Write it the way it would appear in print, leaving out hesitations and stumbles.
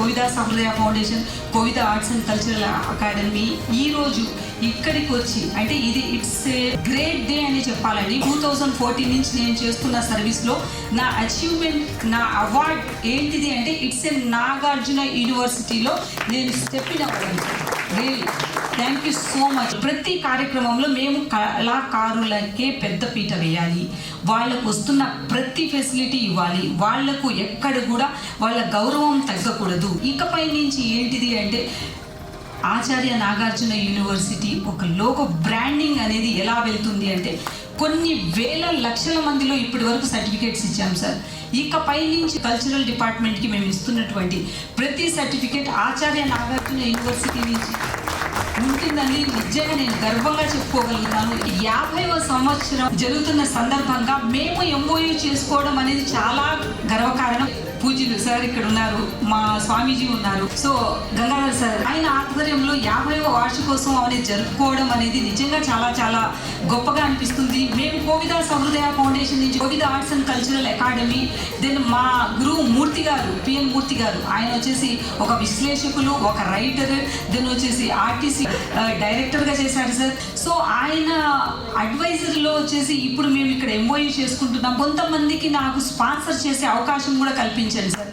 కోవిదా Sahrudaya Foundation, Kovida Arts and Cultural Academy ఈరోజు ఇక్కడికి వచ్చి అంటే ఇది ఇట్స్ ఏ గ్రేట్ డే అని చెప్పాలండి. 2014 నుంచి నేను చేస్తున్న సర్వీస్లో నా అచీవ్మెంట్, నా అవార్డ్ ఏంటిది అంటే ఇట్స్ ఏ నాగార్జున యూనివర్సిటీలో నేను స్టెప్ ఇన్ అవ్వడం. Really thank you so much. ప్రతి కార్యక్రమంలో మేము కళాకారులకే పెద్దపీట వేయాలి, వాళ్ళకు వస్తున్న ప్రతి ఫెసిలిటీ ఇవ్వాలి, వాళ్లకు ఎక్కడ కూడా వాళ్ళ గౌరవం తగ్గకూడదు. ఇకపై నుంచి ఏంటిది అంటే ఆచార్య నాగార్జున యూనివర్సిటీ ఒక లోగో బ్రాండింగ్ అనేది ఎలా వెళ్తుంది అంటే కొన్ని వేల లక్షల మందిలో ఇప్పటి వరకు సర్టిఫికేట్స్ ఇచ్చాం సార్. ఇకపై నుంచి కల్చరల్ డిపార్ట్మెంట్కి మేము ఇస్తున్నటువంటి ప్రతి సర్టిఫికేట్ ఆచార్య నాగార్జున యూనివర్సిటీ నుంచి ఉంటుందని నిజంగా నేను గర్వంగా చెప్పుకోగలుగుతాను. 50వ సంవత్సరం జరుగుతున్న సందర్భంగా మేము ఎంఓయూ చేసుకోవడం అనేది చాలా గర్వకారణం. పూజ్యులు సార్ ఇక్కడ ఉన్నారు, మా స్వామీజీ ఉన్నారు, సో గంగాధర్ సార్ ఆయన ఆధ్వర్యంలో 50వ వార్షికోత్సవం అనేది జరుపుకోవడం అనేది నిజంగా చాలా చాలా గొప్పగా అనిపిస్తుంది. మేము కోవిదా సహృదయ ఫౌండేషన్ నుంచి Kovida Arts and Cultural Academy, then మా గురువు మూర్తి గారు, పిఎన్ మూర్తి గారు, ఆయన వచ్చేసి ఒక విశ్లేషకులు, ఒక రైటర్, దెన్ వచ్చేసి ఆర్టీసీ డైరెక్టర్గా చేశారు సార్. సో ఆయన అడ్వైజర్లో వచ్చేసి ఇప్పుడు మేము ఇక్కడ ఎంఓయూ చేసుకుంటున్నాం. కొంతమందికి నాకు స్పాన్సర్ చేసే అవకాశం కూడా కల్పించారు సార్.